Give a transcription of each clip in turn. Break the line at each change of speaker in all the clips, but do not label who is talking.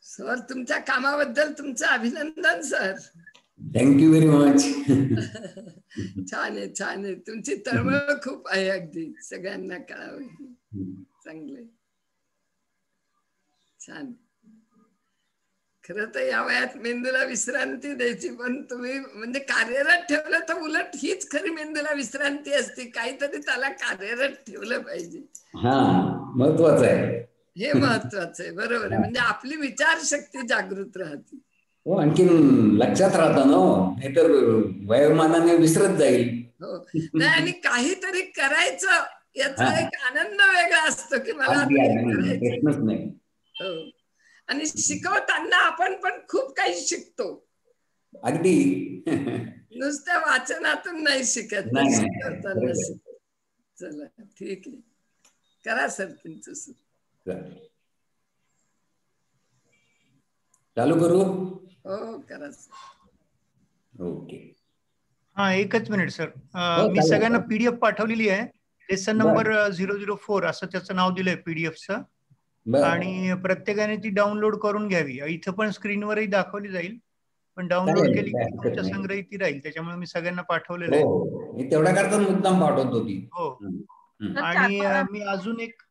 Sir, तुमच्या कामाबद्दल तुमचं अभिनंदन सर.
Thank you very much.
छान आहे, छान आहे. तुमची तळमळ खूप आहे, अगदी सगळ्यांना कळावं. चांगले, छान. खरं तर या वयात मेंदूला विश्रांती द्यायची, पण तुम्ही म्हणजे कार्यरत ठेवलं तर उलट हीच खरी मेंदूला विश्रांती असते. काहीतरी त्याला कार्यरत ठेवलं पाहिजे.
हा, महत्वाचं आहे.
हे महत्वाचं आहे. बरोबर आहे. म्हणजे आपली विचारशक्ती जागृत राहते.
हो, आणखी लक्षात राहतं ना, नाहीतर वयोमानाने विसरत जाईल.
हो, नाही, आणि काहीतरी करायचं याचा एक आनंद वेगळा असतो की मला करायचं.
प्रश्नच नाही.
हो, आणि शिकवताना आपण पण खूप काही शिकतो.
अगदी
नुसत्या वाचनातून नाही शिकत, तर शिकवताना शिकतो. चला, ठीक आहे, करा सर तुमचं सर.
चालू करू?
हो, करा सर.
ओके.
हा, एकच मिनिट सर. मी सगळ्यांना पीडीएफ पाठवलेली आहे. लेसन नंबर 004 असं त्याचं नाव दिलंय पीडीएफचं, आणि प्रत्येकाने ती डाउनलोड करून घ्यावी. इथं पण स्क्रीनवरही दाखवली जाईल, पण डाउनलोड केली की तुमच्या संग्रही ती राहील. त्याच्यामुळे मी सगळ्यांना पाठवलेलं आहे.
मी तेवढा करता मुद्दाम पाठवतो ती.
हो, आणि मी अजून एक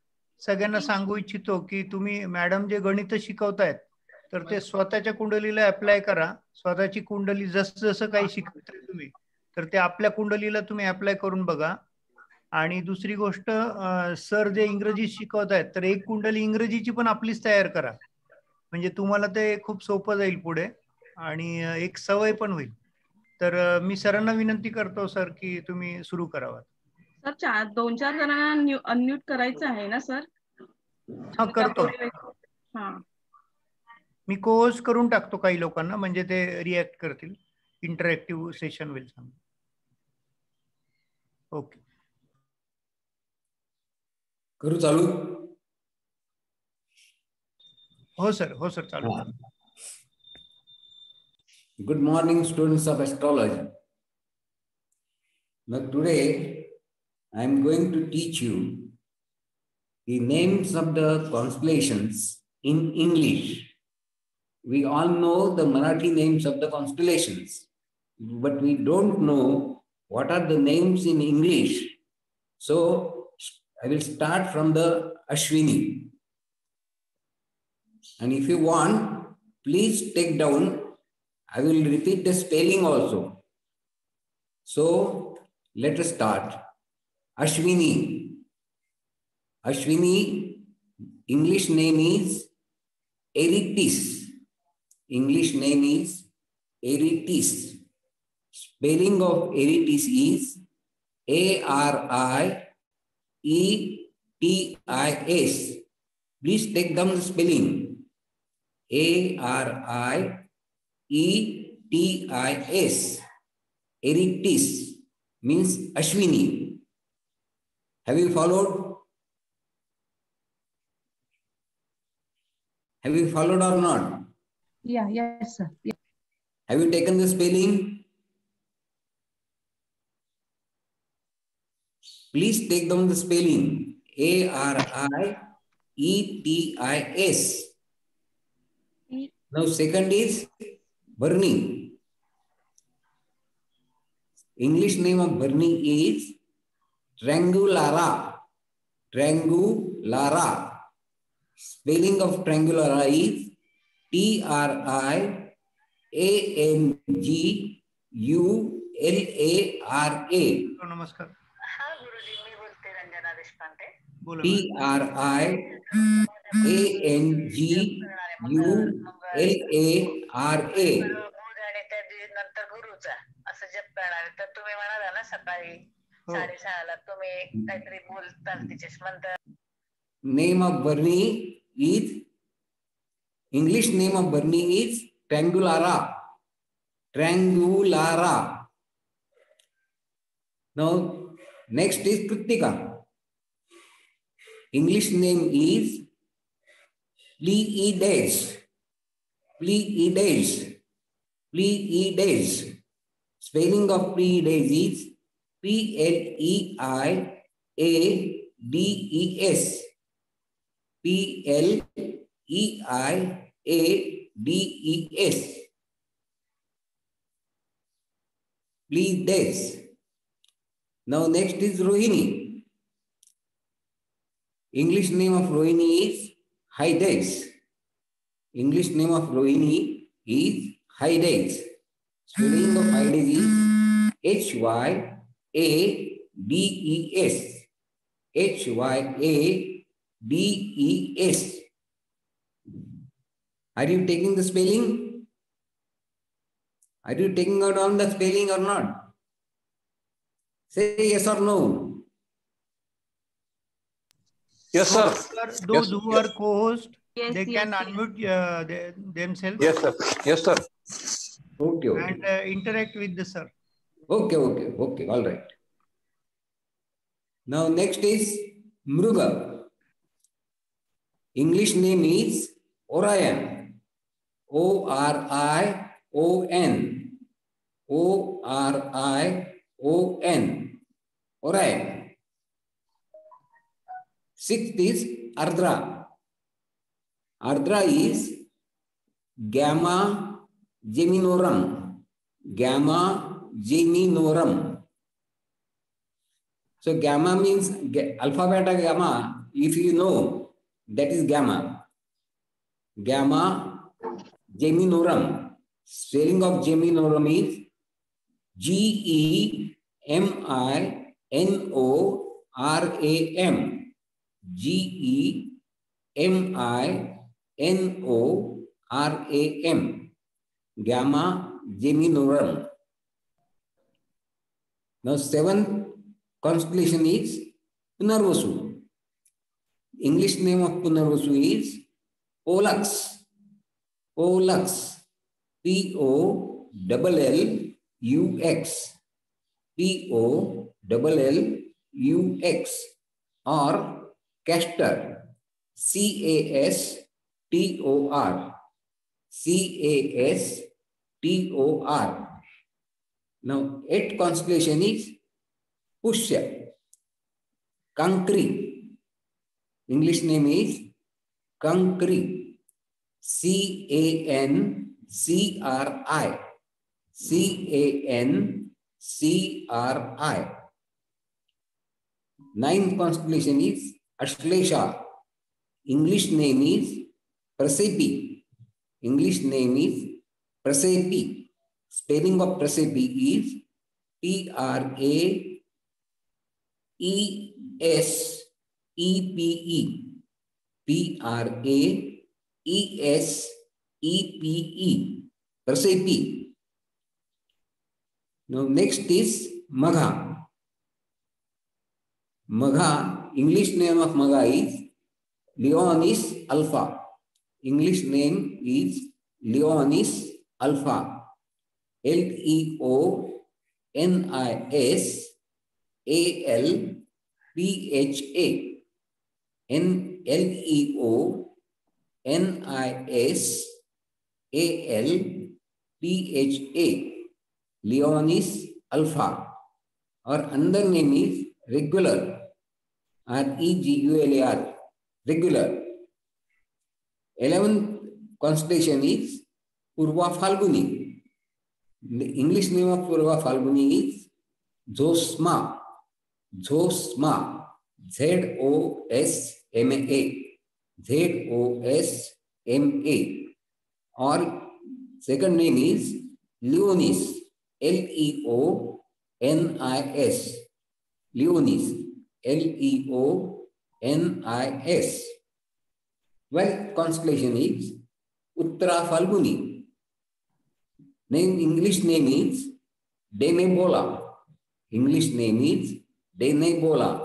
सगळ्यांना सांगू इच्छितो की तुम्ही मॅडम जे गणित शिकवतायत तर ते स्वतःच्या कुंडलीला अप्लाय करा. स्वतःची कुंडली जसं जसं काही शिकवताय तुम्ही तर ते आपल्या कुंडलीला तुम्ही अप्लाय करून बघा. आणि दुसरी गोष्ट, सर जे इंग्रजी शिकवतायत तर एक कुंडली इंग्रजीची पण आपलीच तयार करा, म्हणजे तुम्हाला ते खूप सोपं जाईल पुढे आणि एक सवय पण होईल. तर मी सरांना विनंती करतो सर की तुम्ही सुरू करावं.
सर, 2-4 जणांना अनम्यूट करायचं आहे ना सर?
हा, करतो.
हा,
मी कोर्स करून टाकतो काही लोकांना, म्हणजे ते रिॲक्ट करतील. इंटरॅक्टिव्ह सेशन होईल. ओके,
करू चालू?
हो सर, हो सर, चालू.
Good morning, students of astrology. Now today I am going to teach you the names of the constellations in English. We all know the Marathi names of the constellations, but we don't know what are the names in English. So I will start from the Ashwini. And if you want, please take down. I will repeat the spelling also. So let us start. Ashwini. Ashwini, English name is Eritis. English name is Eritis. Spelling of Eritis is A-R-I-E-T-I-S. Please take down the spelling. A-R-I-E-T-I-S. Eritis means Ashwini. Have you followed? Have you followed or not?
Yeah, yes, sir. Yeah.
Have you taken the spelling? Please take down the spelling. A-R-I-E-T-I-S. Now second is Bharni. English name of Bharni is Triangulara. Triangulara. Spelling of Triangulara is T-R-I-A-N-G-U-L-A-R-A.
नमस्कार.
T-R-I-A-N-G-U-L-A-R-A.
नंतर गुरुचा असं जप करणार तर तुम्ही म्हणाला ना सकाळी 6:30ला तुम्ही काहीतरी बोलताल तिच्याशी म्हणता.
Name of Bharni is, English name of Bharni is Triangulara. Triangulara. Now next is Kritika. English name is Pleiades. Pleiades. Pleiades. Spelling of Pleiades is P-L-E-I-A-D-E-S. P-L-E-I-A-D-E-S. P-L-E-I-A-D-E-S. Pleiades. Now next is Rohini. English name of Rohini is Hyades. English name of Rohini is Hyades. Spelling of Hyades is H-Y-A-D-E-S. H-Y-A-D-E-S. Are you taking the spelling? Are you taking out on the spelling or not? Say yes or no.
Yes, sir.
Those who are co-host,
Yes,
they can
yes.
unmute themselves.
Yes, sir. Yes, sir.
Okay, okay.
And interact with the sir.
Okay, okay, okay. All right. Now next is Mruga. English name is Orion. O-R-I-O-N. O-R-I-O-N. Orion. Sixth is Ardra. Ardra is Gamma Geminorum. Gamma Geminorum. So gamma means alpha, beta, gamma. If you know, that is gamma. Gamma Geminorum. Spelling of Geminorum is G-E-M-I-N-O-R-A-M. G-E-M-I-N-O-R-A-M. Gamma Geminorum. Now seventh constellation is Punarvasu. English name of Punarvasu is Pollux. Pollux. P-O-L-L-U-X. P-O-L-L-U-X. Or Castor. C-A-S-T-O-R. C-A-S-T-O-R. Now, eighth constellation is Pushya. Cancri. English name is Cancri. C-A-N-C-R-I. C-A-N-C-R-I. Ninth constellation is Ashlesha. English name is Prasepe. English name is Prasepe. Spelling of Prasepe is P-R-A-E-S-E-P-E. P-R-A-E-S-E-P-E. Prasepe. Now next is Magha. Magha, English name of Magha is Leonis alpha. English name is Leonis alpha. L-E-O-N-I-S-A-L-P-H-A. L-E-O-N-I-S-A-L-P-H-A. Leonis alpha. Or another name is regular. R-E-G-U-L-A-R. Regular. 11th constellation is Purva Phalguni. The English name of Purva Phalguni is Josma. Josma. Z-O-S-M-A. Z-O-S-M-A. Or second name is Leonis. L-E-O-N-I-S. Leonis. L-E-O-N-I-S. 12th constellation is Uttara Phalguni. English name is Denebola. English name is Denebola.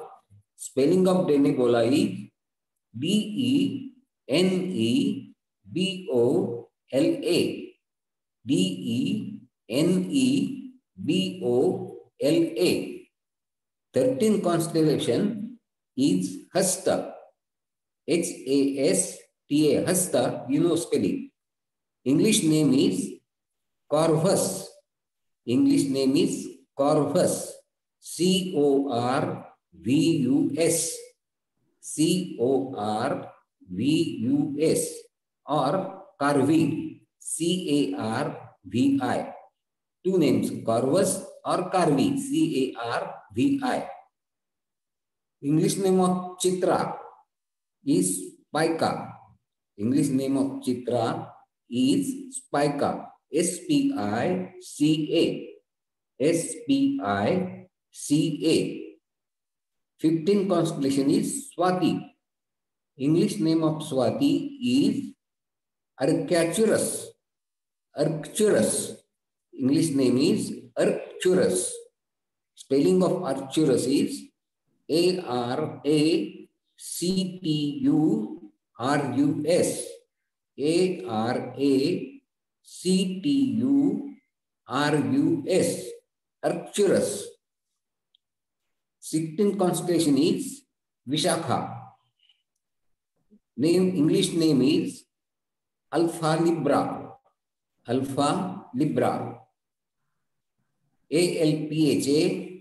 Spelling of Denebola is D-E-N-E-B-O-L-A. D-E-N-E-B-O-L-A. 13th constellation is Hasta. H-A-S-T-A. Hasta, you know spelling. English name is Corvus. English name is Corvus. C-O-R-V-U-S. C-O-R-V-U-S, or Carvi, C-A-R-V-I. Two names, Corvus or Carvi, C-A-R-V-I. English name of Chitra is Spica. English name of Chitra is Spica, S-P-I-C-A, S-P-I-C-A. 15th constellation is Swati. English name of Swati is Arcturus. Arcturus. English name is Arcturus. Spelling of Arcturus is A-R-A-C-T-U-R-U-S. A-R-A-C-T-U-R-U-S. Arcturus. 16th constellation is Vishakha. English name is Alpha Libra. Alpha Libra. A-L-P-H-A-L-I-B-R-A.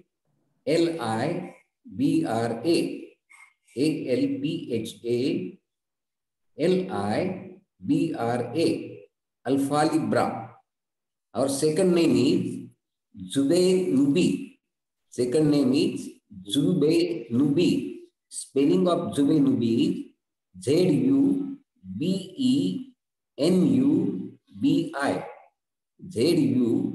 A-L-P-H-A-L-I-B-R-A. Alpha Libra. Our second name is Zube Nubi. Second name is Zube Nubi. Spelling of Zube Nubi is Z-U-B-E-N-U-B-I. Z-U-B-E-N-U-B-I.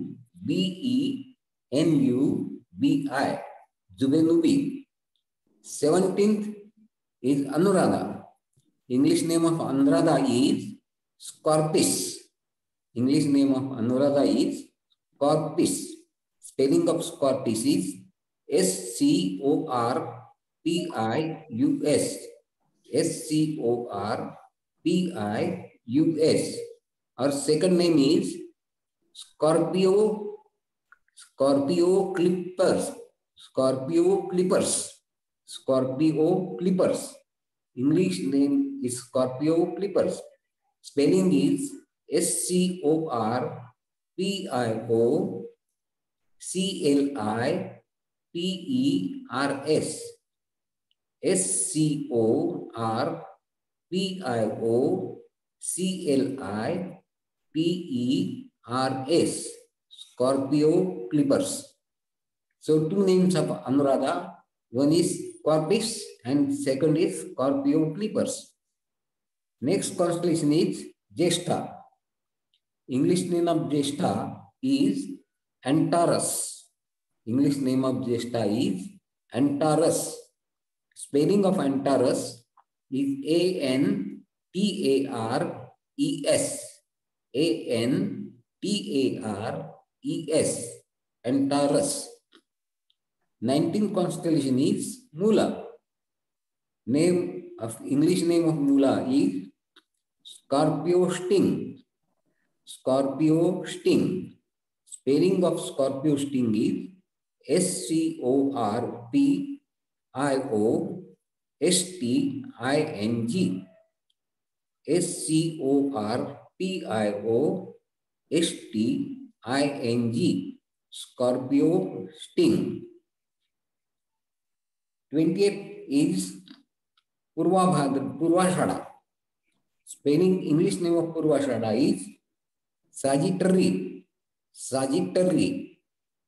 Zube Nubi. 17th is Anuradha. English name of Anuradha is Scorpis. English name of Anuradha is Scorpis. Spelling of Scorpis is S-C-O-R-P-I-U-S. S-C-O-R-P-I-U-S. Our second name is Scorpio. Scorpio Clippers. Scorpio Clippers. Scorpio Clippers. English name is Scorpio Clippers. Spelling is S-C-O-R-P-I-O-C-L-I-P-E-R-S. S-C-O-R-P-I-O-C-L-I-P-E-R-S. Scorpio Clippers. So two names of Anuradha. One is Scorpis and second is Scorpio Clippers. Next constellation is Jeshta. English name of Jeshta is Antares. English name of Jeshta is Antares. Spelling of Antares is A-N-T-A-R-E-S. A-N-T-A-R-E-S. Antares. 19th constellation is Mula. Name of English name of Mula is Scorpio Sting. Scorpio Sting. Spelling of Scorpio Sting is S-C-O-R-P-I-O-S-T-I-N-G. S-C-O-R-P-I-O-S-T-I-N-G. Scorpio Sting. 20th is Purvashada. Spelling English name of Purvashada is Sagittary. Sagittary.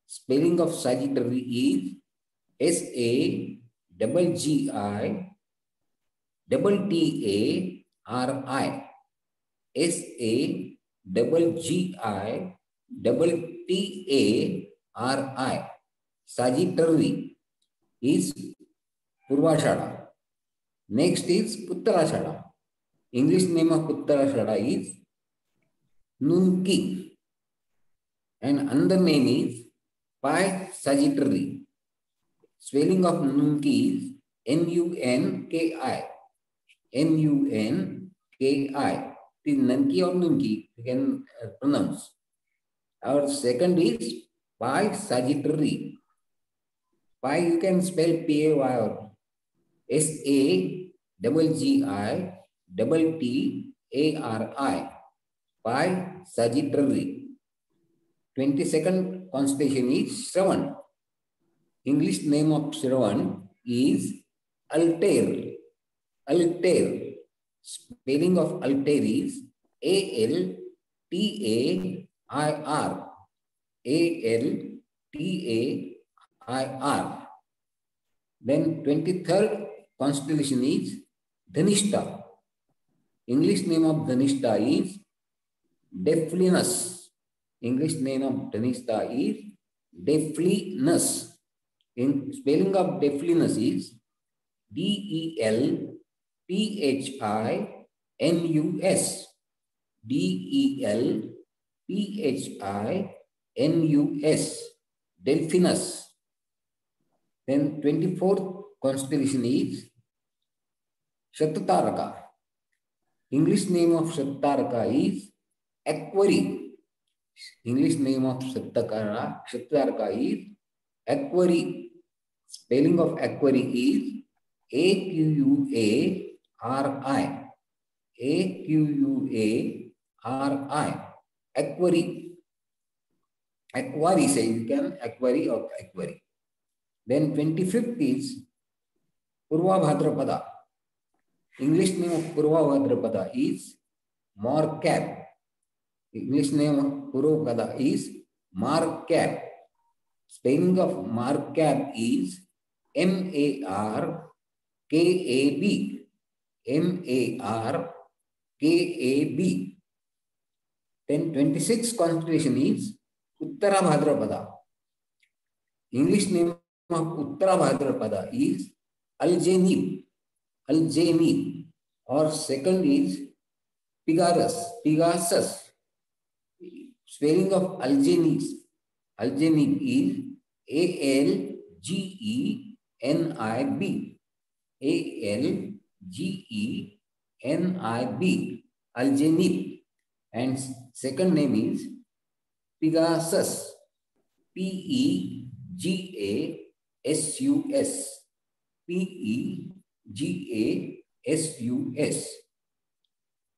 Spelling of Sagittary is S-A-G-G-I-T-A-R-I. S-A-G-G-I-T-A-R-I. Sagittary is Purvashada. Next is Uttarashada. English name of Uttarashada is Nunki. And another name is Pi Sagittary. Spelling of Nunki is N-U-N-K-I. N-U-N-K-I. It is Nanki or Nunki, you can pronounce. Our second is Pi Sagittary. Pi you can spell P-A-Y or S-A-G-G-I-T-T-A-R-I. Pi Sagittary. 22nd constellation is Shravan. English name of Shravan is Altair. Altair. Spelling of Altair is A-L-T-A-I-R. A-L-T-A-I-R. Then 23rd constellation is Dhanishta. English name of Dhanishta is Delphinus. English name of Dhanishta is Delphinus. In spelling of Delphinus is D-E-L-P-H-I-N-U-S. D-E-L-P-H-I-N-U-S. Delphinus. Then 24th constellation is Shatataraka. English name of Shatataraka is Aquarii. English name of Shatataraka is Aquarii. Spelling of Aquarii is A-Q-U-A-R-I. A-Q-U-A-R-I. Aquarii. Aquarii say you can Aquarii or Aquarii. Then 25th is Purva Bhadrapada. English name of Purva Bhadrapada is Markab. English name of Purva Bhadrapada is Markab. Spelling of Markab is M-A-R-K-A-B. M-A-R-K-A-B. Then 26th constellation is Uttara Bhadrapada. English name of Uttara Bhadrapada is Aljanib. Aljanib. Or second is Pegasus. Spelling of Aljanib. Aljanib is A-L-G-E-N-I-B. A-L-G-E-N-I-B. Aljanib. And second name is Pegasus. P-E-G-A-S-U-S. P-E-G-A-S-U-S.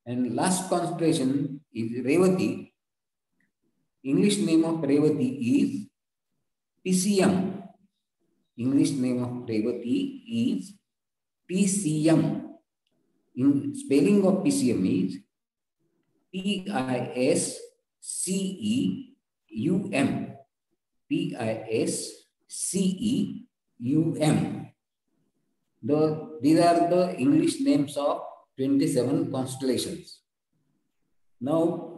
And last constellation is Revati. English name of Revati is Piscium. English name of Revati is Piscium. In spelling of Piscium is P-I-S-C-E-U-M. P-I-S-C-E-U-M. These are the English names of 27 constellations. Now,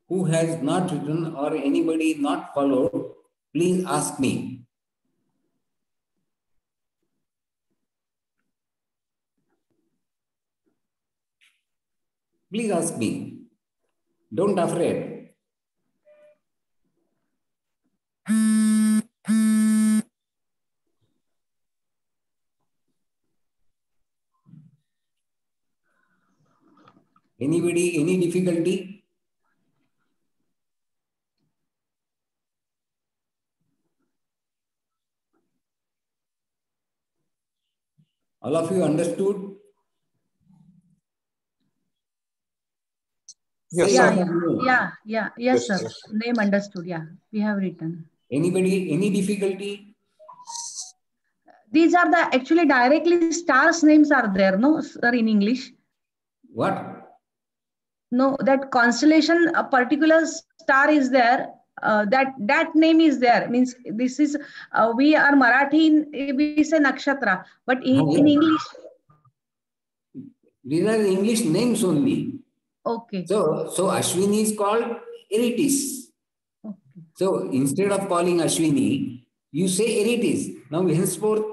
who has not written or anybody not followed, please ask me. Please ask me. Don't afraid. Anybody, any difficulty? All of you understood?
Yes,
Yeah,
sir.
yes, sir. Name understood. Yeah, we have written.
Anybody, any difficulty?
These are the actually directly stars names are there, no, sir, in English?
What?
No, that constellation, a particular star is there. That name is there. Means this is we are Marathi. We say nakshatra, but in English.
These are English names only.
Okay.
So Ashwini is called Eritis.
Okay.
So instead of calling Ashwini, you say Eritis. Now henceforth,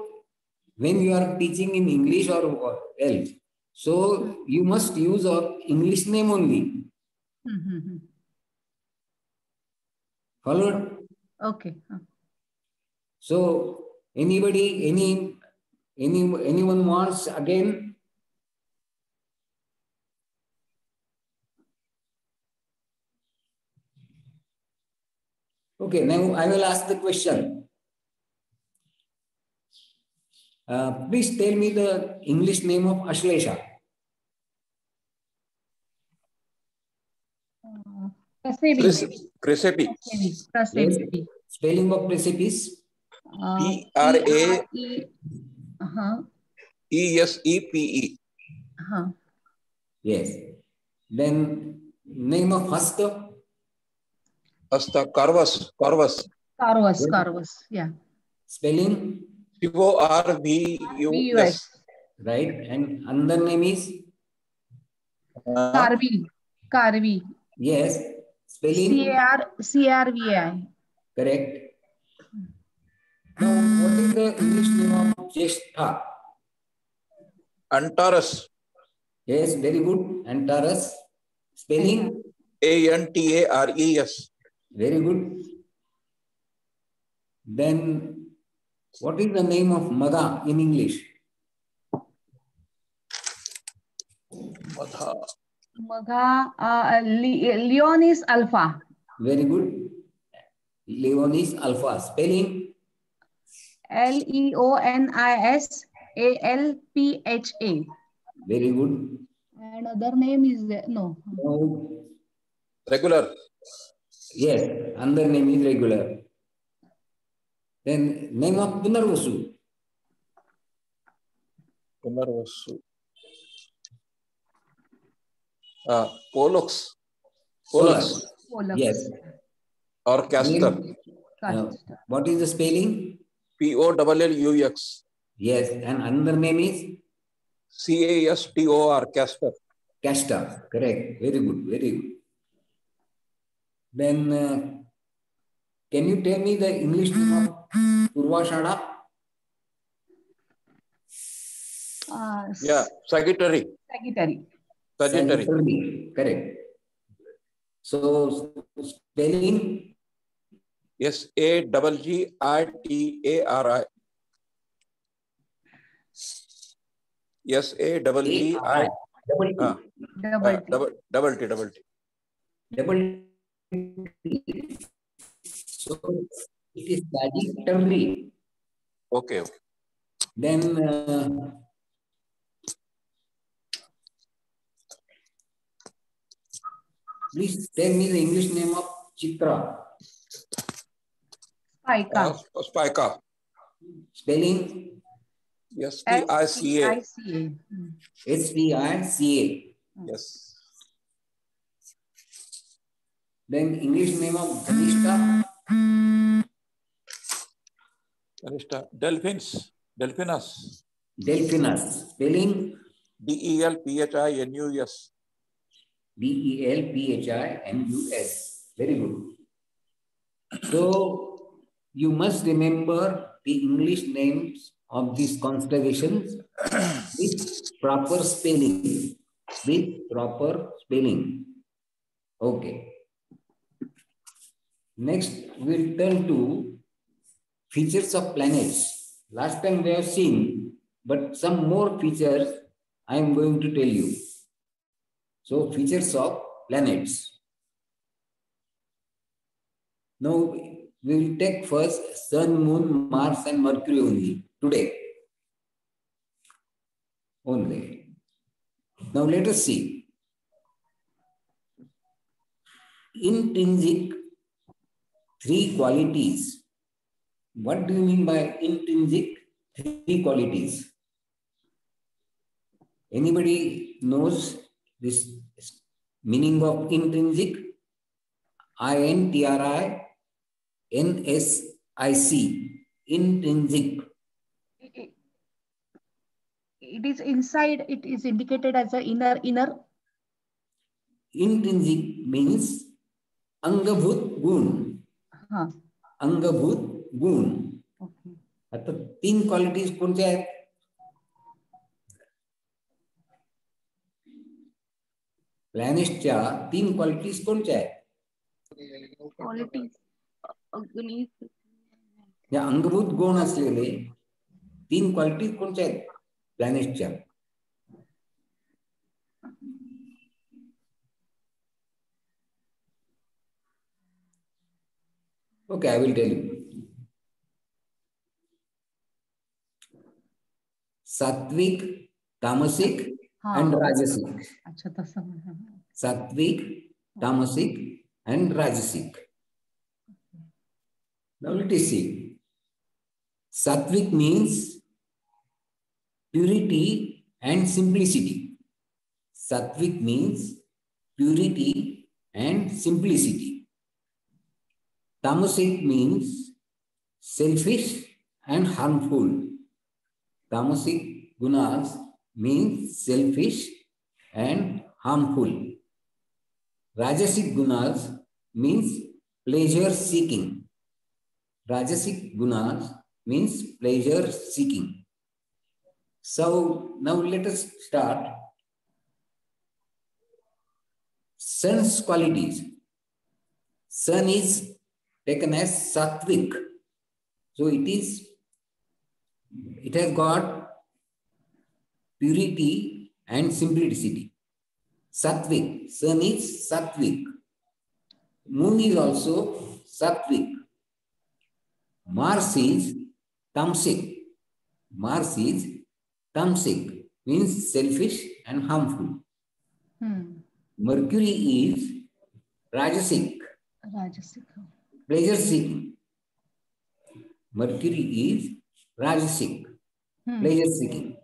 when you are teaching in English or else, so you must use an English name only.
Mm-hmm.
Followed?
Okay.
So anybody, anyone wants again? Okay, now I will ask the question. Please tell me the English name of Ashlesha.
Prasepi.
Prasepi.
Spelling of precipice?
P-R-A. ESEPE.
Yes. Then name of Hasta?
Hasta, Corvus.
Corvus. Yeah.
Spelling?
CORVUS.
Right. And another name is?
Carvi.
Yes. Spelling?
CRVI.
Correct. Now, what is the English name of Jeshta?
Antares.
Yes, very good. Antares. Spelling?
ANTARES.
Very good. Then, what is the name of Madha in English?
Magha. Leon is Alpha.
Very good. Leon is Alpha. Spelling?
LEONISALPHA.
Very good.
And other name is there? No.
Regular.
Yes, another name is regular. Then name of Punarvasu.
Pollux.
Yes.
Or Castor.
What is the spelling?
POLLUX.
Yes, and another name is?
CASTOR, Castor.
Castor, correct. Very good, very good. Then, can you tell me the English name of Purvashada?
Sagittary.
Correct. So, spelling?
SAGGITARI. SAGGI. Double T.
So it is Sagittary.
Okay.
Then please tell me the English name of Chitra.
Spica.
Spelling?
SPICA.
SPICA.
Yes.
Then English name of Dhanishta?
Delphinus.
Delphinus. Spelling?
DELPHINUS.
DELPHINUS. Very good. So you must remember the English names of these constellations with proper spelling. Okay. Next, we'll turn to features of planets. Last time we have seen, but some more features I am going to tell you. So, features of planets. Now, we will take first Sun, Moon, Mars, and Mercury only today. Now, let us see. Intrinsic three qualities. What do you mean by intrinsic three qualities? Anybody knows this meaning of intrinsic? INTRINSIC. Intrinsic.
It is inside. It is indicated as a inner.
Intrinsic means अंगभूत गुण. अंगभूत गुण. आता तीन qualities कोणत्या आहेत? प्लॅनेट्सच्या तीन qualities कोणत्या आहेत? या अंगभूत गुण असलेले तीन क्वालिटीज कोणत्या आहेत प्लॅनेट्सच्या? Okay, I will tell you. Sattvic, Tamasic, and Rajasic. Sattvic, Tamasic, and Rajasic. Now let us see. Sattvic means purity and simplicity. Sattvic means purity and simplicity. Tamasic means selfish and harmful. Tamasic gunas means selfish and harmful. Rajasic gunas means pleasure seeking. Rajasic gunas means pleasure seeking. So now let us start. Sun's qualities. Sun is taken as sattvic. So it has got purity and simplicity. Sattvic. Sun is sattvic. Moon is also sattvic. Mars is tamasic. Mars is tamasic, means selfish and harmful. Mercury is rajasic.
Rajasic.
Pleasure seeking. Mercury is rajasic. Pleasure seeking.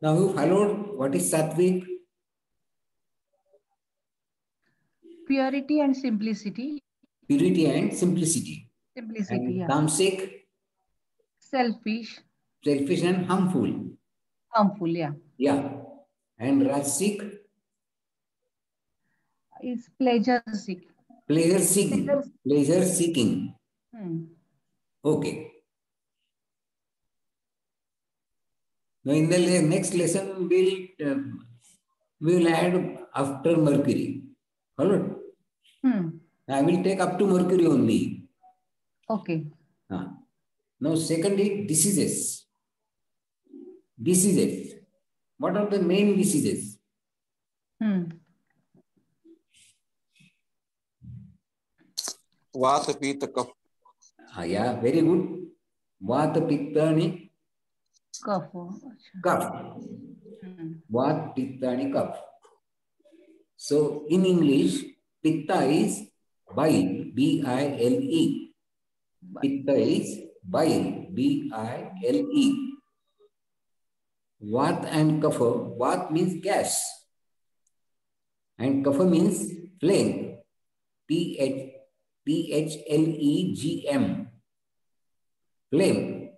Now you followed what is sattvic?
Purity and simplicity.
Purity and simplicity.
Simplicity,
And
yeah.
tamasic?
Selfish.
Selfish and harmful.
Harmful, yeah.
Yeah. And rajasic?
Is pleasure seeking.
Pleasure seeking. Pleasure seeking. Okay. Now in the next lesson, we'll add after Mercury. Followed? I will take up to Mercury only.
Okay.
Now second is diseases. Diseases. What are the main diseases?
Vata, Pitta, Kapha.
Yeah, very good. Vata, Pitta, and Kapha. Vata, Pitta, and Kapha. So in English, Pitta is bile, B-I-L-E. Pitta is bile, B-I-L-E. Vata and Kapha. Vata means gas. And Kapha means flame. P-H-L-E-G-M. Flame.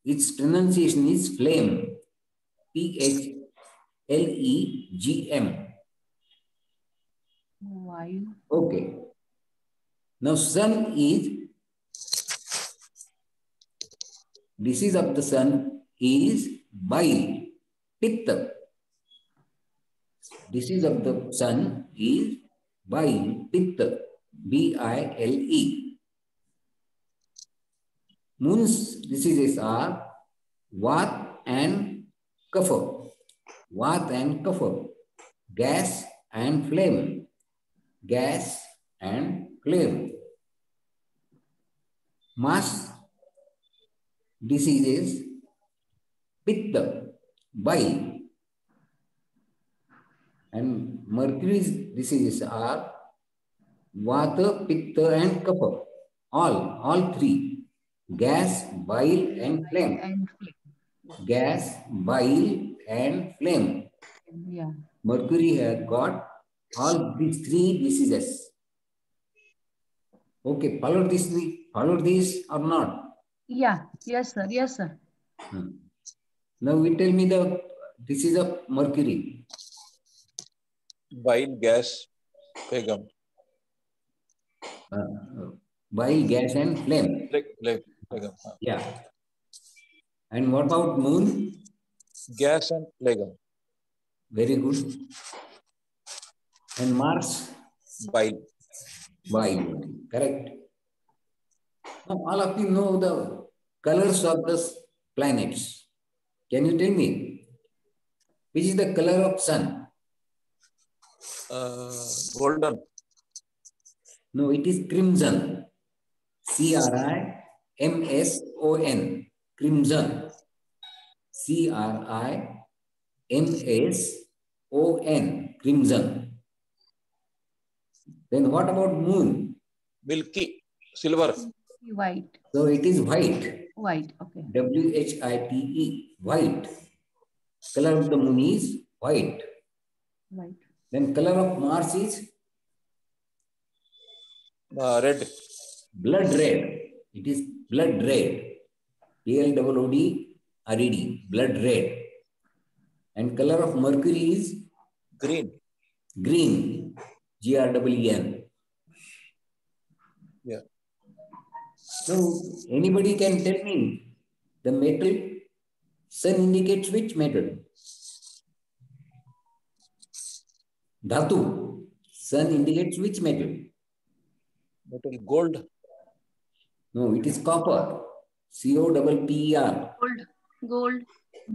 Its pronunciation is flame. P-H-L-E-G-M.
Why?
Okay. Now sun is, disease of the sun is bile, pitta. Disease of the sun is bile, pitta, B-I-L-E. Moon's diseases are Vata and Kapha. Vata and Kapha. Gas and flame. Gas and flame. Mars diseases Pitta, bile. And Mercury's diseases are Vata, Pitta and Kapha. All three. Gas, bile and flame. Gas, bile and flame.
Yeah.
Mercury has got all these three diseases. Okay, follow this or not?
Yeah, yes, sir. Yes, sir.
Now we tell me the disease of Mercury.
Bile, gas, phlegm.
Bile, gas and flame.
Phlegm.
Yeah. And what about moon?
Gas and phlegm.
Very good. And Mars?
Bile.
Bile. Correct. Now all of you know the colors of the planets. Can you tell me which is the color of sun?
Golden.
No, it is crimson. C-R-I-M-S-O-N. Crimson. C-R-I-M-S-O-N. Crimson. Then what about moon?
Milky. Silver.
White.
So it is white.
White. Okay.
WHITE, white. Color of the moon is white.
White.
Then color of Mars is
Red.
blood red. It is blood red. BLOOD-RED, blood red. And color of Mercury is
Green.
green, GREEN.
Yeah.
So anybody can tell me the metal. Sun indicates which metal? Dhatu. Sun indicates which metal?
Metal gold.
No, it is copper. COPPER.
Gold.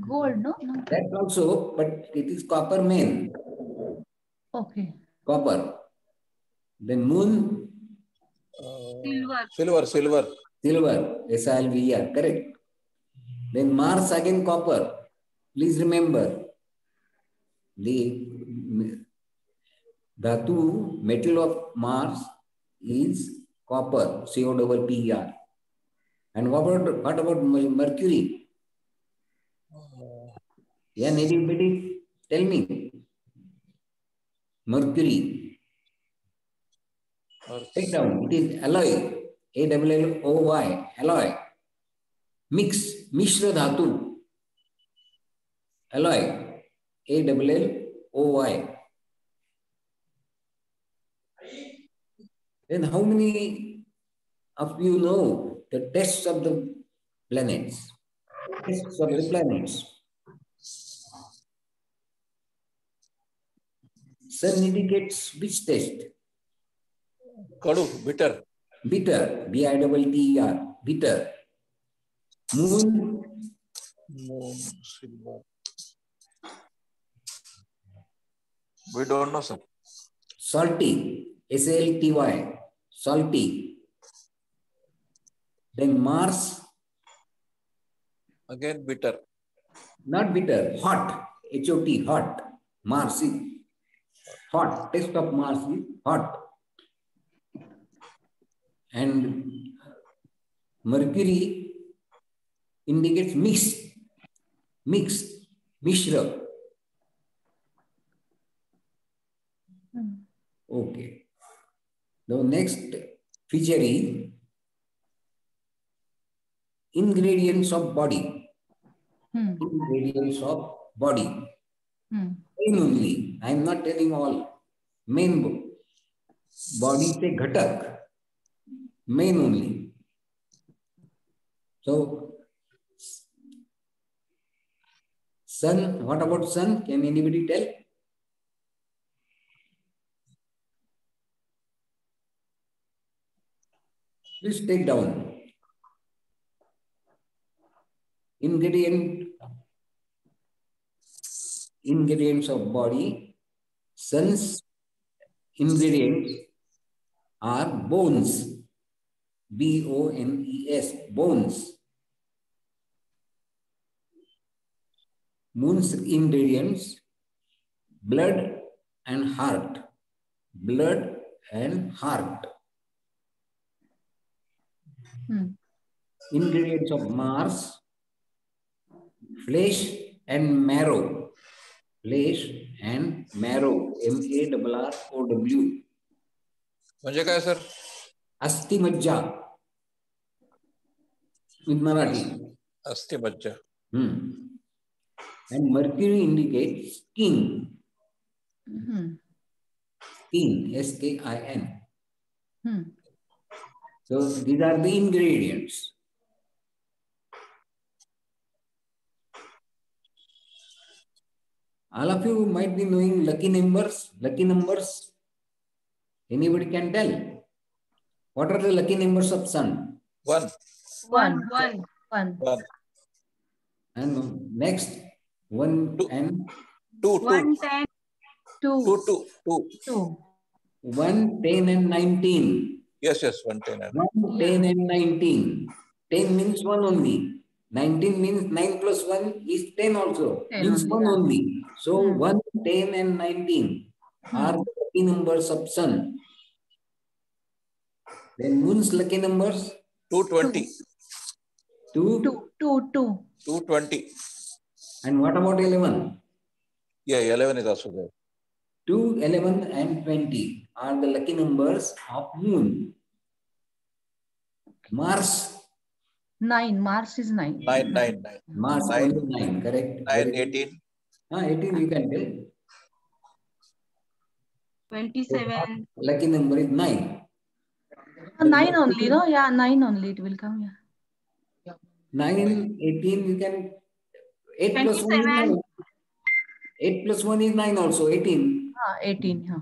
Gold. No. No.
That also, but it is copper main.
Okay.
Copper. Then moon.
Silver.
Silver. SILVER. Correct. Then Mars again copper. Please remember the Dhatu metal of Mars is copper. COPPER. And what about Mercury? Can anybody tell me? Mercury. Take down. It is alloy. ALLOY. Alloy. Mishra Dhatu. Alloy. ALLOY. Then how many of you know the tests of the planets? Tests of the planets. Sun indicates which test?
Kadu. Bitter.
Bitter. BITTER. Bitter. Moon.
Moon. Silver. We don't know, sir.
Salty. SALTY. Salty. Then Mars.
Again bitter.
Not bitter. Hot. HOT. Hot. Mars is hot. Test of Mars is hot. And Mercury indicates Mishra. Okay. The next feature is ingredients of body. Ingredients of body. Main only. I am not telling all. Main body say ghatak. Main only. So, sun, what about sun? Can anybody tell? Please take down. Ingredients of body. Sun's ingredients are bones. BONES, bones. Moon's ingredients, blood and heart. Blood and heart. Ingredients of Mars, flesh and marrow. Flesh and marrow. MARROW.
म्हणजे काय sir?
Asti Majja. In Marathi.
Asti Majja.
And Mercury indicates skin. Skin, SKIN. So these are the ingredients. All of you might be knowing lucky numbers. Lucky numbers. Anybody can tell? What are the lucky numbers of sun?
1.
1.
And next, 1 and
2.
1, 10, 2.
1, 10 and 19.
Yes, 1, 10.
1, 10 and 19. 10 means 1 only. 19 means 9 plus 1 is 10 also.
10
means 1 only. So 1, 10 and 19 are the lucky numbers of sun. Then moon's lucky numbers?
220.
2,
220.
And what about 11?
Yeah, 11 is also there.
2, 11 and 20 are the lucky numbers of moon. Mars.
9. Mars is 9.
9, 9, 9.
Mars
9,
only 9, correct?
9, 18.
18 you can tell.
27.
Lucky number is 9.
9 only, no? Yeah, 9 only. It will come. Yeah.
9, 18 you can. 8 plus 1 is 9. 8 plus 1 is 9 also, 18.
18. Yeah.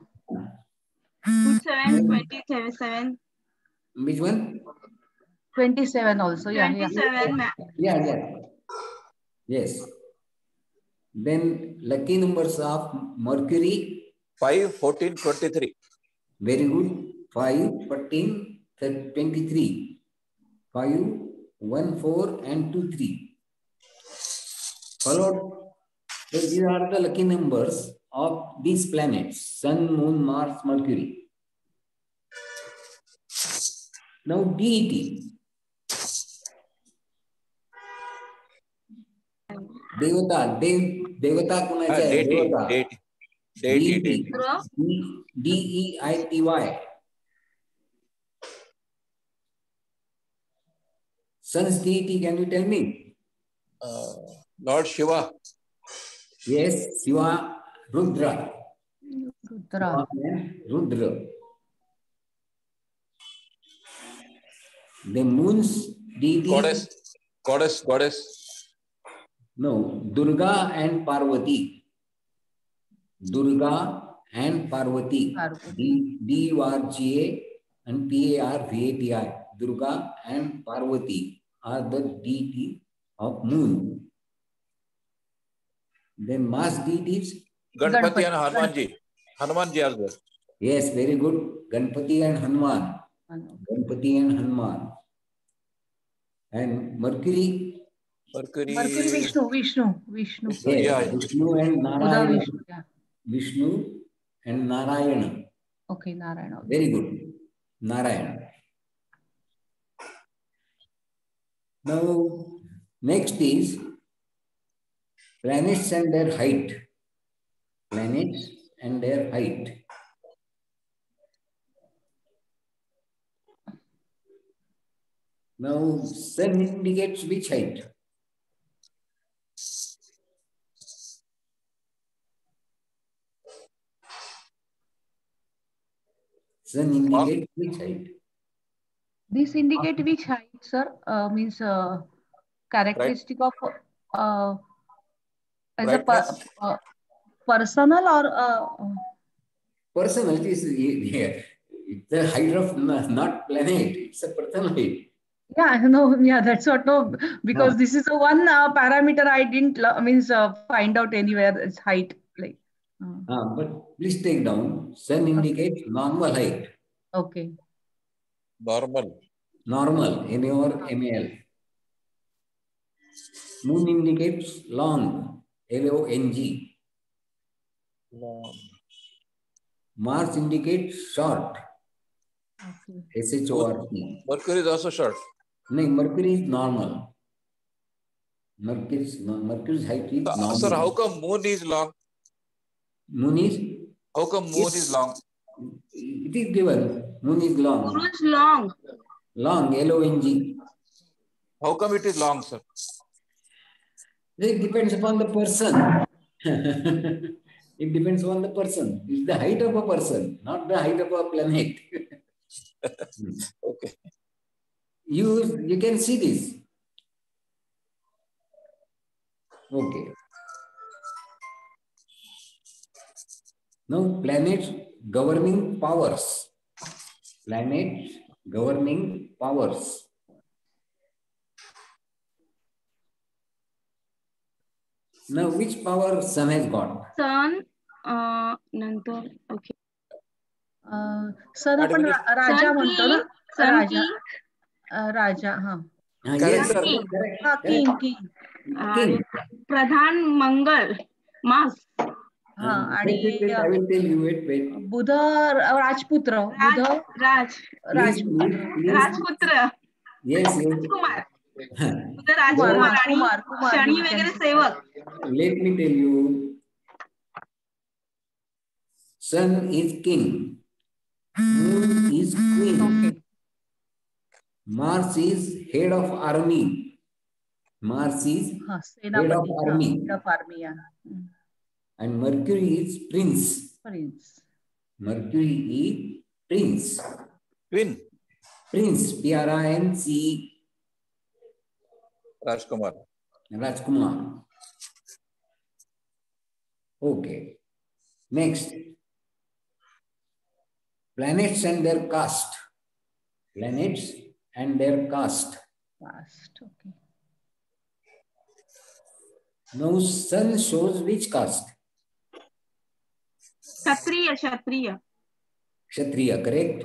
27, 27.
Which one?
27 also. Yeah.
27.
Yeah. Yes. Then lucky numbers of Mercury.
5, 14, 23.
Very good. 5, 14, 23. 5, 1, 4 and 2, 3. Followed. So these are the lucky numbers of these planets. Sun, Moon, Mars, Mercury. Now deity. देवता कुणाचे आहे? देवता.
Deity.
DEITY. Sun's deity, can you tell me?
Lord Shiva.
Yes, Shiva, Rudra. Rudra. The moon's deity.
Goddess.
No, Durga and Parvati. Durga and Parvati. DURGA and PARVATI. Durga and Parvati are the deity of moon. Then Mars deities.
Ganpati and Hanumanji. Hanumanji as well.
Yes, very good. Ganpati and Hanuman. And Mercury.
Vishnu.
Yes, yeah. Vishnu and Narayana. Vishnu and Narayana.
Okay, Narayana.
Very good. Narayana. Now, next is planets and their height. Planets and their height. Now, sun indicates which height? Sun indicates which height?
This indicate which height, sir? Means characteristic of as a personal or
personal. It is the height of not planet. It's a personal height.
Yeah, no, yeah, that's what. No, because this is a one parameter I didn't find out anywhere. It's height, like.
But please take down. Sun indicates normal height.
Okay.
Normal.
MA or MAL. Moon indicates long. LONG.
Long.
Mars indicates short.
Okay.
SHORT.
Mercury is also short.
No, Mercury is normal. Mercury's height is normal.
Sir, how come moon is long?
Moon is?
How come moon is long?
It is given. Moon is long.
Moon is long.
Long, LONG.
How come it is long, sir?
It depends upon the person. It depends on the person. It's the height of a person, not the height of a planet.
Okay.
You can see this. Okay. Now, planets governing powers. Planets governing powers. Now, which power Sun has got?
Sun, नंतर okay.
Sir आपण राजा म्हणतो ना, राजा राजा
Yes, king.
प्रधान मंगल मास.
आणि
I will tell you. Wait.
बुध राजपुत्र.
राजपुत्र.
Yes.
राजकुमार. तुझं राजकुमार आणि
Kumar,
Shani
you can
वगैरे
say.
सेवक.
Let me tell you, sun is king, moon is queen,
Okay.
Mars is head of army. Mars is head of
Senapati,
army,
head of army, yeah.
and Mercury is prince.
Prince.
Mercury is prince.
Queen.
Prince, P-R-I-N-C,
Rajkumar.
Rajkumar. Okay. Next, planets and their caste. Planets and their caste.
Past, okay.
Now, sun shows which caste?
Kshatriya. Kshatriya.
Kshatriya, correct?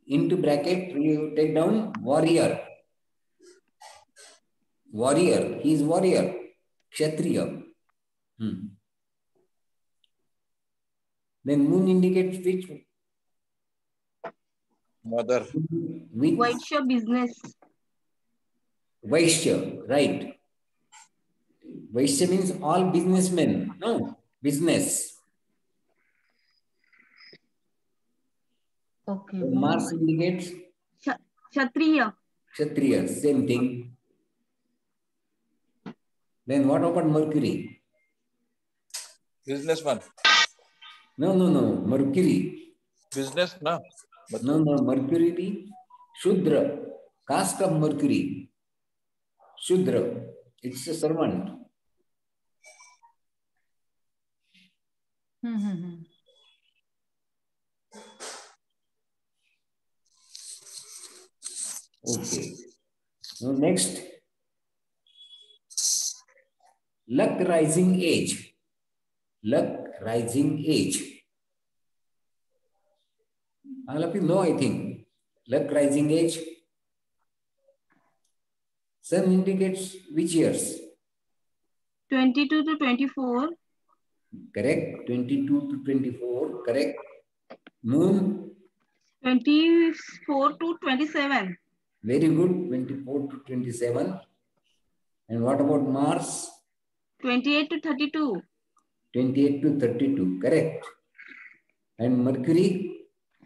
Into bracket, you take down warrior. Warrior, he is warrior. Kshatriya. Then moon indicates which?
Mother.
Which?
Vysya business.
Vaishya, right. Vaishya means all businessmen. No, business.
Okay.
So Mars indicates
Kshatriya.
Kshatriya, same thing. Then what about Mercury?
Businessman.
No, Mercury.
Business, na?
No, Mercury be Shudra. Caste of Mercury. Shudra. It's a servant. Okay. Now next. Luck rising age. Luck rising age. All of you know, I think. Luck rising age. Sun indicates which years?
22 to 24.
Correct. 22 to 24. Correct. Moon?
24 to 27.
Very good. 24 to 27. And what about Mars?
28 to 32.
28 to 32. Correct. And Mercury?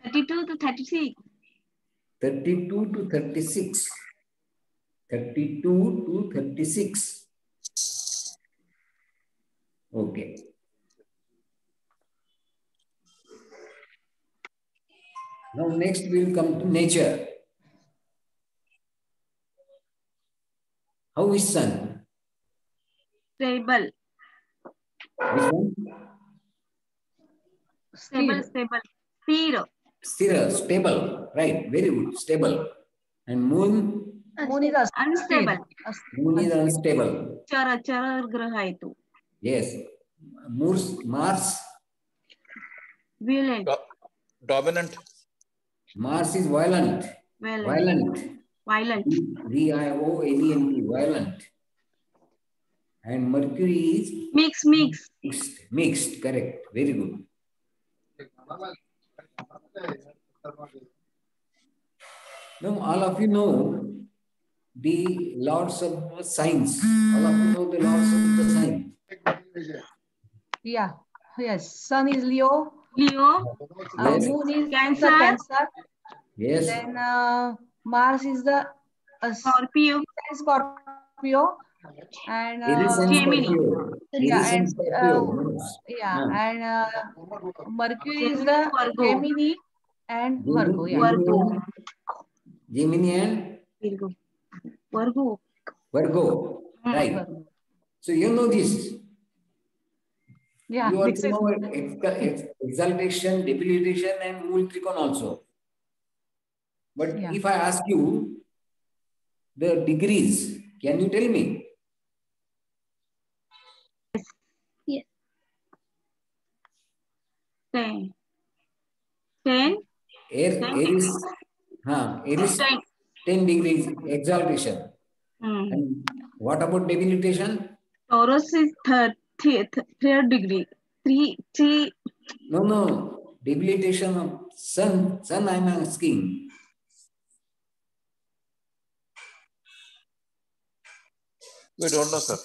32 to 36.
32 to 36. 32 to 36. Okay. Now next we will come to nature. How is sun?
Stable.
Which one?
Stable. Stable.
Sthira, stable. Right. Very good. Stable. And moon?
Moon is
Unstable.
Moon is unstable.
चर ग्रह आहे तो.
Yes. Mars?
Violent.
Dominant.
Mars is violent. Violent. V-I-O-L-E-N-T. Violent. And Mercury is? Mixed. Correct. Very good. Now, all of you know the lords of signs. All of you know the lords of the sign.
Yeah. Yes. Sun is Leo.
Yes.
Moon is
Cancer.
Yes.
Then Mars is the
Scorpio.
And
Gemini.
and Mercury is the Gemini and Virgo.
Gemini and
Virgo.
Right.
Virgo.
So you know this.
Yeah.
You also know exaltation, debilitation, and Mool Trikon also. But if I ask you the degrees, can you tell me?
Yes. 10. 10?
Aries 10 degrees exaltation. And what about debilitation?
Taurus is 3rd degree. 3.
No. Debilitation of sun I am asking.
We don't know, sir.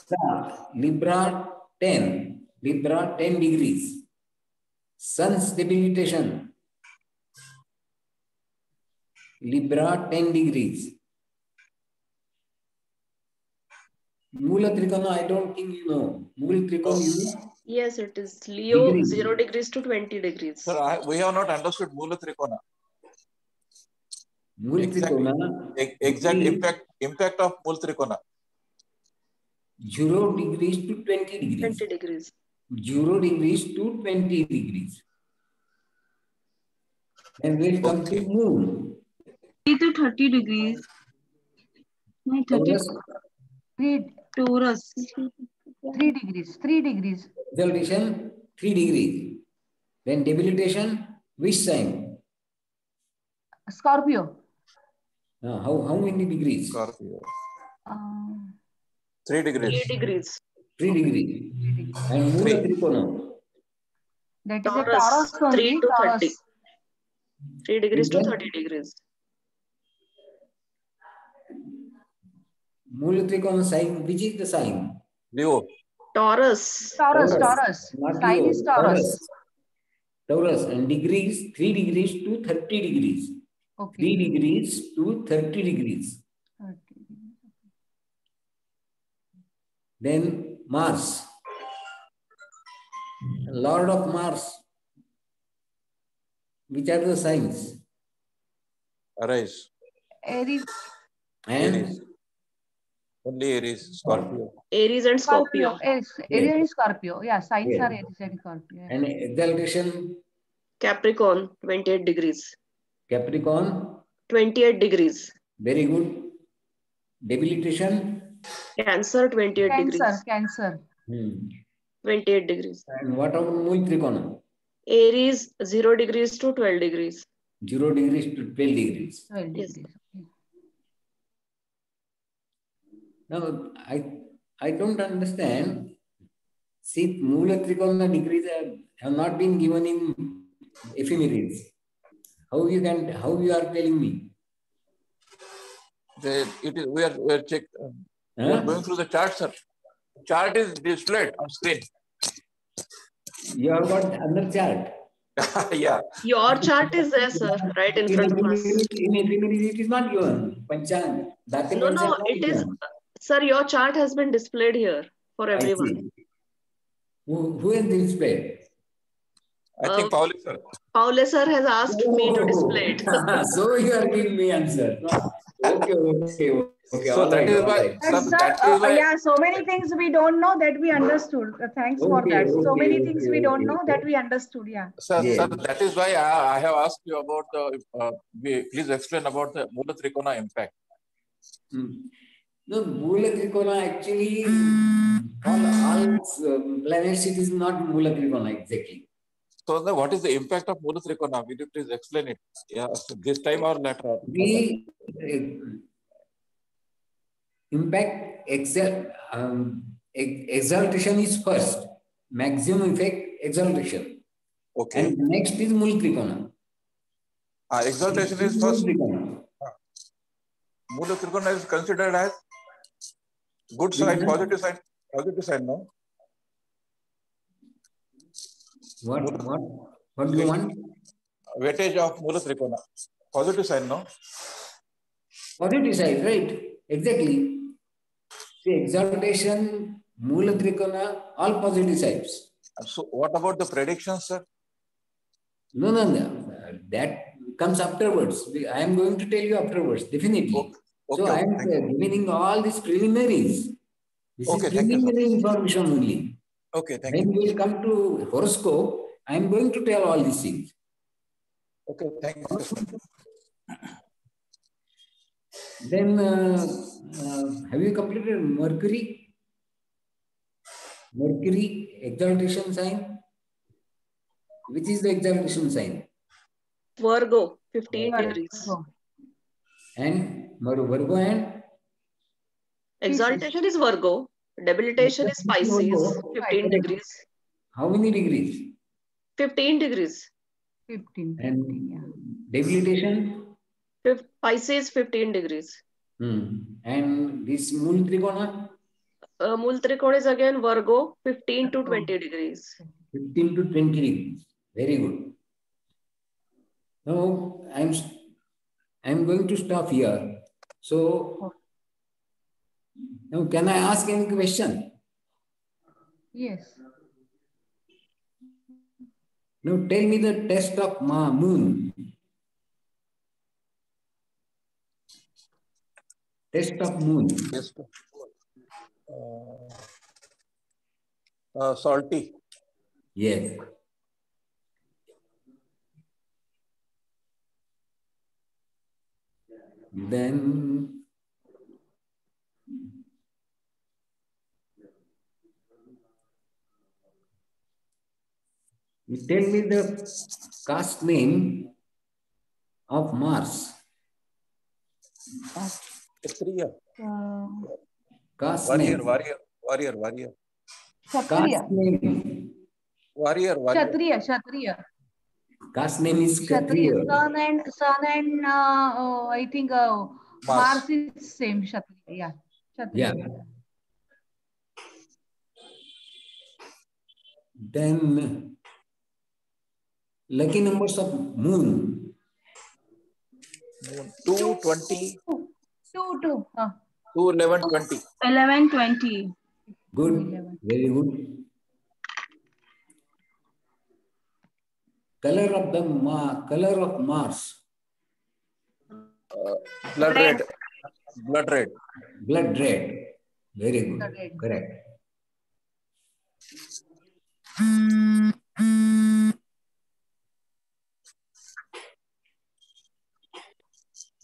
Libra 10. Libra 10 degrees. Sun's debilitation. Libra 10 degrees. Mula Trikona, I don't think you know. Mula Trikona, you know?
Yes, it is Leo
Degrees.
0 degrees to 20 degrees.
Sir, we have not understood Mula Trikona.
Mula
Exact impact of Mula Trikona.
0 degrees to 20 degrees.
20 degrees.
0 degrees to 20 degrees. And we'll come to moon.
30 to 30 degrees. No, 30
Taurus.
Taurus.
3 degrees. 3 degrees.
Exaltation 3 degrees. Then debilitation, which sign?
Scorpio.
How many degrees?
Scorpio.
3
3 degrees.
degrees.
3 degrees. And Mula Trikona.
That is a
Taurus,
Taurus
3
only.
to 30.
Taurus.
3 degrees to
Which one?
30 degrees.
Mula Trikona sign, which is the sign?
Leo.
Taurus.
Taurus. Taurus.
Not
Sign
Leo,
is Taurus.
Taurus. And degrees, 3 degrees to 30 degrees.
Okay.
3 degrees to 30 degrees.
30.
Then Mars. Lord of Mars. Which are the signs?
Aries.
Aries.
And
Aries. Only Aries. Scorpio.
Aries and Scorpio.
Aries and Scorpio. Yeah, signs
Yeah.
are Aries and Scorpio. Yeah.
and exaltation,
Capricorn 28 degrees.
Capricorn.
28 degrees.
Very good. Debilitation.
Cancer 28 degrees.
Cancer.
28 degrees.
And what about Mula Trikona?
Aries 0 degrees to 12 degrees.
0 degrees to 12 degrees.
12
Yes.
degrees. Okay.
Now, I don't understand. See, Mula Trikona degrees have not been given in ephemeris. How you are telling me?
We are going through the chart, sir. Chart is displayed on screen.
You have got another chart.
Yeah.
Your chart is there, sir, right in front of us.
In ephemeris, it is not given. Panchang.
No, it is. Sir, your chart has been displayed here for everyone.
Who has displayed?
I think Paul, sir.
Paule sir has asked me to display it.
So you are giving me answer. Okay.
So that is why.
Yeah, so many things we don't know that we understood. Thanks for that. So many things we don't know that we understood. Yeah.
Sir, that is why I have asked you about the. Please explain about the Mula Trikona impact.
No, Mula Trikona actually, all planets, it is not Mula Trikona exactly.
So, what is the impact of Mula Trikona? Will you please explain it? Yeah, this time or later?
The impact exaltation is first. Maximum effect exaltation.
Okay.
And next is Mula Trikona.
Exaltation is first. Mula Trikona is considered as good sign, positive sign, no?
What do you want?
Weightage of Mula Trikona. Positive sign, no?
Positive side, right? Exactly. See, exaltation, Mula Trikona, all positive sides.
So, what about the predictions, sir?
No. That comes afterwards. I am going to tell you afterwards, definitely.
Okay,
so I am giving all these preliminaries. This is preliminary information only.
Okay, thank you.
When we will come to horoscope, I am going to tell all these things.
Okay, thank you.
Then, have you completed Mercury? Mercury, exaltation sign. Which is the exaltation sign?
Virgo, 15 degrees.
And Virgo and?
Exaltation is Virgo. Debilitation is Pisces, 15 degrees.
How many degrees?
15 degrees.
15.
And
Yeah.
debilitation?
Pisces, 15 degrees.
And this Mula Trikona?
Mool Trikona is again Virgo, 15 to 20 degrees.
15 to 20 degrees. Very good. Now, I'm going to stop here. So, now can I ask any question?
Yes.
Now tell me the test of moon. Test of moon.
Yes. Salty.
Yes. Then you tell me the caste name of Mars.
Kshatriya.
Caste
Warrior,
name.
warrior.
Kshatriya.
Caste name.
Warrior.
Kshatriya.
Caste name is
Kshatriya.
Kshatriya.
Sun and I think Mars is same. Kshatriya. Yeah. Kshatriya.
Yeah. Then lucky numbers of moon.
220.
2.
2, 11, 20.
11, 20.
Good.
11.
Very good. Color of Mars.
Blood red. Blood red.
Blood red. Very good.
Blood red.
Correct.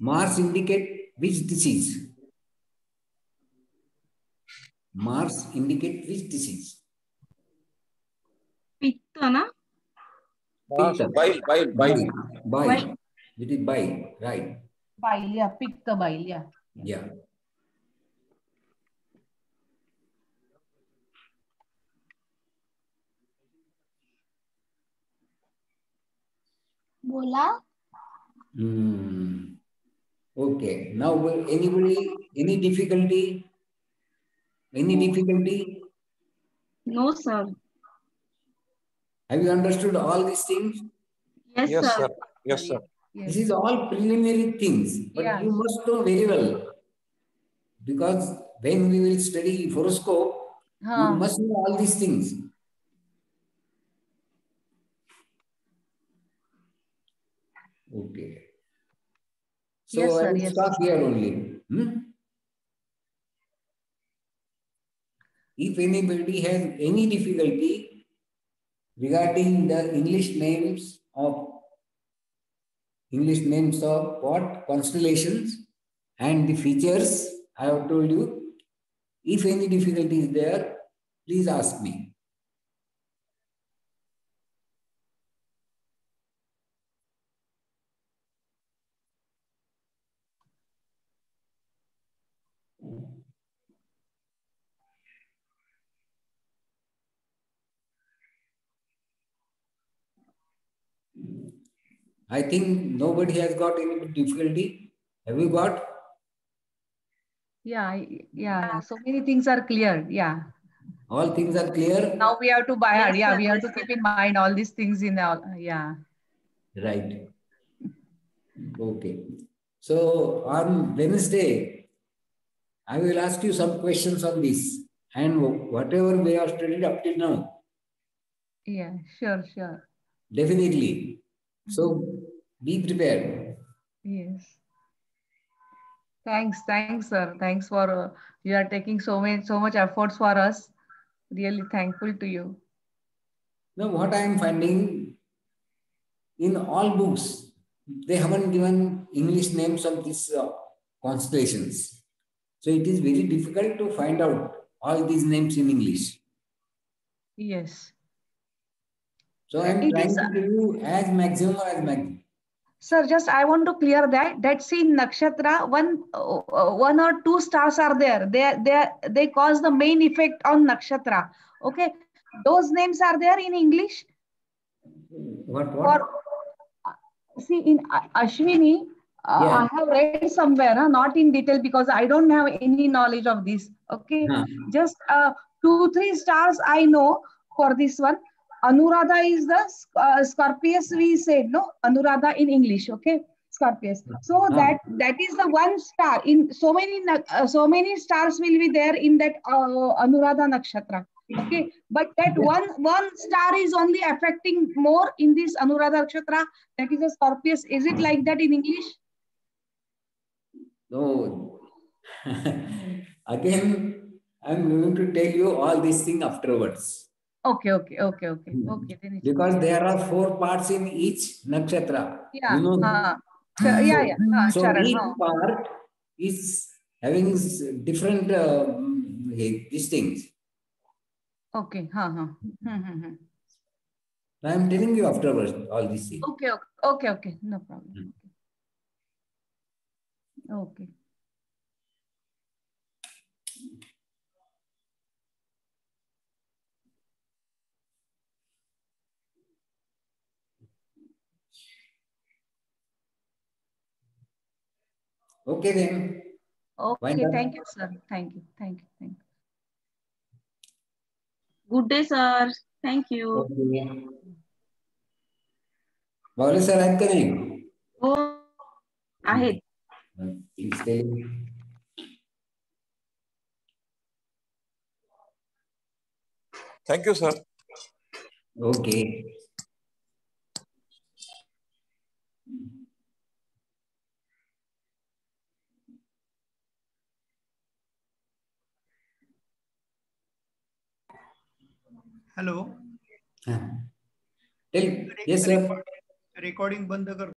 Mars indicate which disease? Mars indicate which disease?
Pitta, na?
Pitta.
Bile.
It is bile, right?
Bile, yeah. Pitta bile, yeah.
Yeah.
Bola.
Okay. Now, any difficulty? Any difficulty?
No, sir.
Have you understood all these things?
Yes, sir.
Yes, sir.
This is all preliminary things, but
Yeah.
you must know very well. Because when we will study horoscope, you must know all these things. Okay. So
Yes, sir,
I will
yes.
stop here only. If anybody has any difficulty regarding the English names of what? Constellations and the features I have told you, if any difficulty is there, please ask me. I think nobody has got any difficulty. Have you got?
Yeah. So many things are clear. Yeah.
All things are clear?
Now we have to buy hard.
Yes,
Yeah,
sir,
we have
yes,
to
sir.
keep in mind all these things in our, yeah.
Right. Okay. So on Wednesday, I will ask you some questions on this and whatever we have studied up till now.
Yeah, sure.
Definitely. So be prepared.
Yes. Thanks, sir. Thanks for you are taking so much efforts for us. Really thankful to you.
Now, what I am finding in all books, they haven't given English names of these constellations. So it is very difficult to find out all these names in English.
Yes.
So I am trying to give you as maximum.
Sir, just I want to clear that in nakshatra, one or two stars are there. They cause the main effect on nakshatra. Okay, those names are there in English.
What?
See, in Ashwini, I have read somewhere, not in detail because I don't have any knowledge of this. Okay, just 2-3 stars I know for this one. Anuradha is the Scorpius. We said no, Anuradha in English. Okay, Scorpius. So that is the one star. In so many stars will be there in that Anuradha nakshatra. Okay, but that one star is only affecting more in this Anuradha nakshatra. That is a Scorpius. Is it like that in English?
No. Again, I'm going to tell you all these things afterwards.
Okay. Then
because there are 4 parts in each nakshatra.
Yeah.
You know?
So
each part is having different these things.
Okay.
I am telling you afterwards all these things.
Okay. No problem. Okay.
Okay then.
Okay, thank you, sir. Thank you.
Good day, sir. Thank you.
Okay. Bawle sir आहेत का नाही?
हो आहेत.
Please tell me.
Thank you, sir.
Okay.
Hello.
Yes, sir.
Recording बंद कर.